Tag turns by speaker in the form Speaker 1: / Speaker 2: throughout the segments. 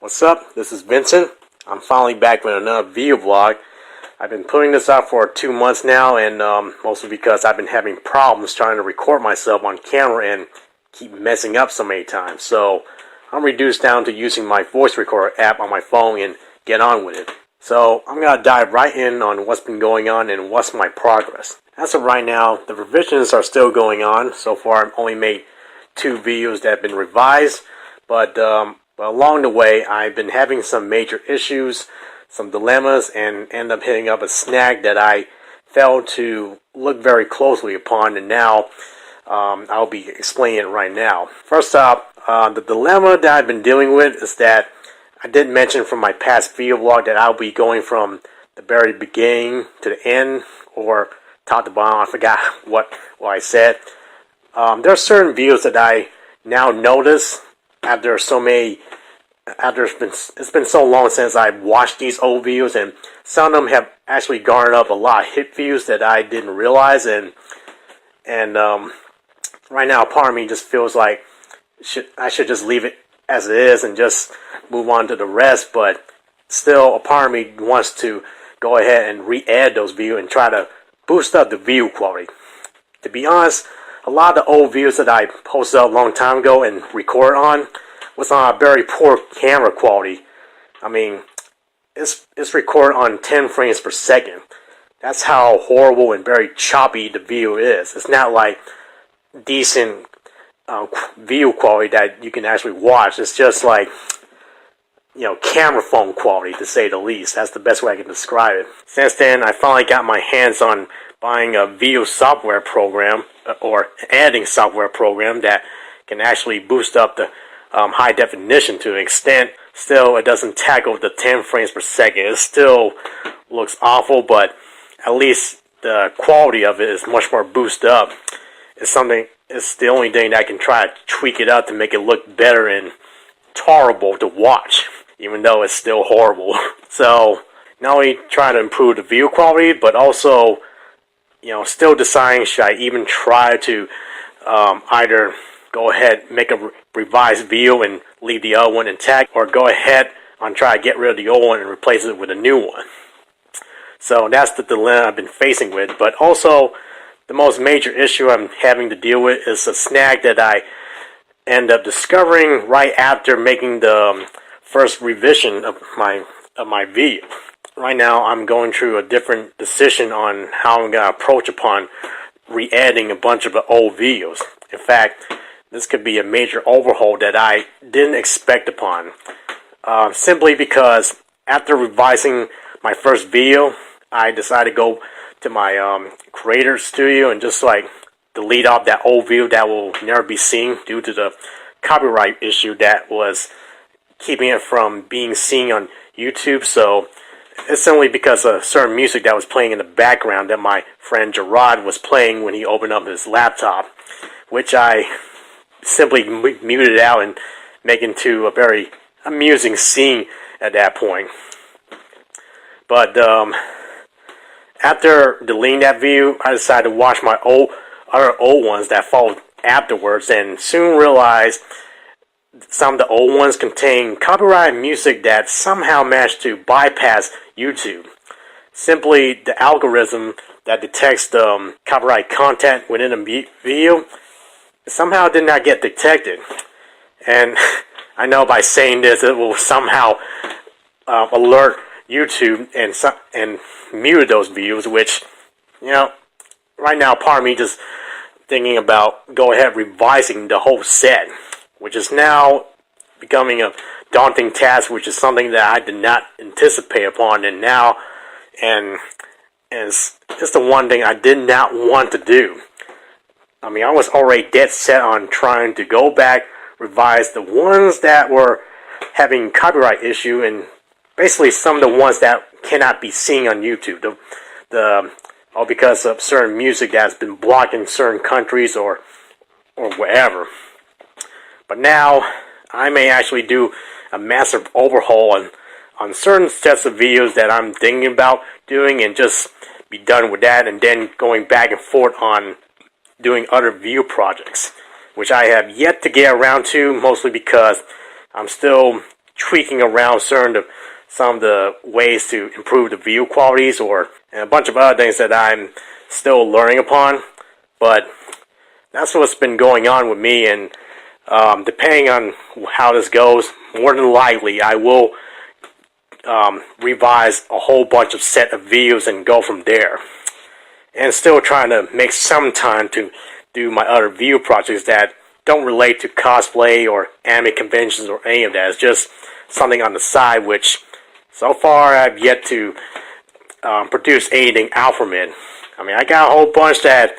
Speaker 1: What's up? This is Vincent. I'm finally back with another video vlog. I've been putting this out for 2 months now, and mostly because I've been having problems trying to record myself on camera and keep messing up so many times. So I'm reduced down to using my voice recorder app on my phone and get on with it. So I'm going to dive right in on what's been going on and what's my progress. As of right now, the revisions are still going on. So far I've only made 2 videos that have been revised, but along the way, I've been having some major issues, some dilemmas, and end up hitting up a snag that I failed to look very closely upon, and now I'll be explaining it right now. First up, the dilemma that I've been dealing with is that I did mention from my past video vlog that I'll be going from the very beginning to the end, or top to bottom. I forgot what I said. There are certain views that I now notice after it's been so long since I've watched these old videos, and some of them have actually garnered up a lot of hit views that I didn't realize, and right now part of me just feels like I should just leave it as it is and just move on to the rest, but still a part of me wants to go ahead and re-add those views and try to boost up the view quality. To be honest, a lot of the old views that I posted a long time ago and recorded on was on a very poor camera quality. I mean, it's recorded on 10 frames per second. That's how horrible and very choppy the video is. It's not like decent video quality that you can actually watch. It's just like, camera phone quality, to say the least. That's the best way I can describe it. Since then, I finally got my hands on buying a video software program, or editing software program, that can actually boost up the high definition to an extent. Still, it doesn't tackle the 10 frames per second. It still looks awful, but at least the quality of it is much more boosted up. It's the only thing that I can try to tweak it up to make it look better and tolerable to watch, even though it's still horrible. So, not only trying to improve the view quality, but also, still deciding, should I even try to either go ahead, make a revised video and leave the other one intact, or go ahead and try to get rid of the old one and replace it with a new one. So that's the dilemma I've been facing with. But also, the most major issue I'm having to deal with is a snag that I end up discovering right after making the first revision of my video. Right now, I'm going through a different decision on how I'm going to approach upon re-editing a bunch of the old videos. In fact, this could be a major overhaul that I didn't expect upon. Simply because after revising my first video, I decided to go to my creator studio and just delete off that old video that will never be seen due to the copyright issue that was keeping it from being seen on YouTube. So it's simply because of certain music that was playing in the background that my friend Gerard was playing when he opened up his laptop, which I simply muted out and make into a very amusing scene at that point. But after deleting that video, I decided to watch my other old ones that followed afterwards, and soon realized some of the old ones contain copyrighted music that somehow managed to bypass YouTube. Simply, the algorithm that detects the copyright content within a video somehow did not get detected. And I know by saying this, it will somehow alert YouTube and mute those views, which, right now part of me just thinking about go ahead revising the whole set, which is now becoming a daunting task, which is something that I did not anticipate upon, and it's the one thing I did not want to do. I mean, I was already dead set on trying to go back, revise the ones that were having copyright issue, and basically some of the ones that cannot be seen on YouTube. All because of certain music that's been blocked in certain countries or wherever. But now, I may actually do a massive overhaul on certain sets of videos that I'm thinking about doing, and just be done with that, and then going back and forth on doing other video projects, which I have yet to get around to, mostly because I'm still tweaking around some of the ways to improve the view qualities, and a bunch of other things that I'm still learning upon. But that's what's been going on with me, and depending on how this goes, more than likely I will revise a whole bunch of set of videos and go from there. And still trying to make some time to do my other video projects that don't relate to cosplay or anime conventions or any of that. It's just something on the side, which so far I've yet to produce anything out from it. I mean, I got a whole bunch that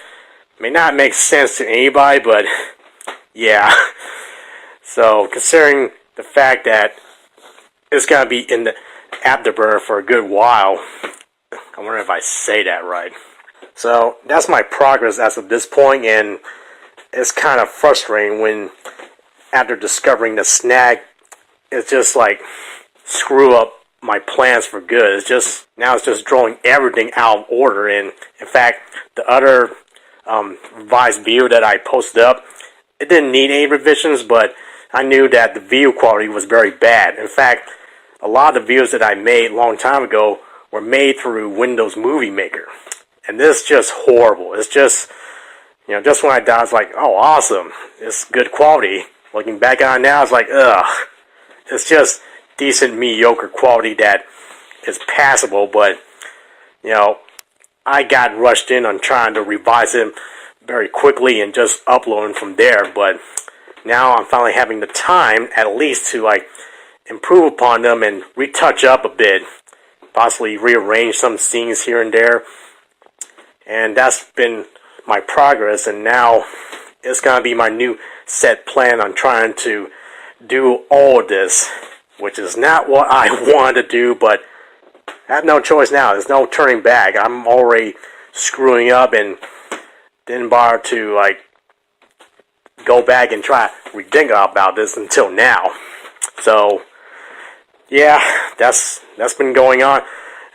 Speaker 1: may not make sense to anybody, but yeah. So considering the fact that it's gonna be in the afterburner for a good while, I wonder if I say that right. So that's my progress as of this point, and it's kind of frustrating when, after discovering the snag, it's just like screw up my plans for good. Now it's just throwing everything out of order. And in fact, the other revised video that I posted up, it didn't need any revisions, but I knew that the video quality was very bad. In fact, a lot of the videos that I made a long time ago were made through Windows Movie Maker, and this is just horrible. It's just, just when I died, I was like, oh, awesome, it's good quality. Looking back on it now, it's like, ugh, it's just decent, mediocre quality that is passable, but, I got rushed in on trying to revise them very quickly and just uploading from there, but now I'm finally having the time, at least, to, improve upon them and retouch up a bit, possibly rearrange some scenes here and there, and that's been my progress, and now it's going to be my new set plan on trying to do all of this, which is not what I wanted to do, but I have no choice now. There's no turning back. I'm already screwing up and didn't bother to go back and try to rethink about this until now. So yeah, that's been going on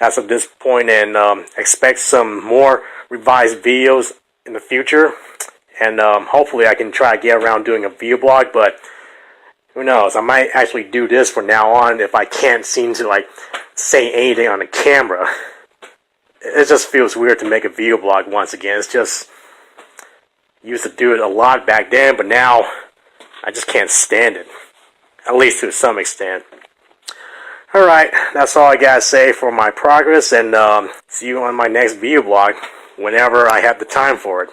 Speaker 1: as of this point, and expect some more revised videos in the future, and hopefully I can try to get around doing a video blog, but who knows, I might actually do this from now on if I can't seem to say anything on the camera. It just feels weird to make a video blog once again. It's just, used to do it a lot back then, but now I just can't stand it, at least to some extent. Alright, that's all I gotta say for my progress, and see you on my next video blog whenever I have the time for it.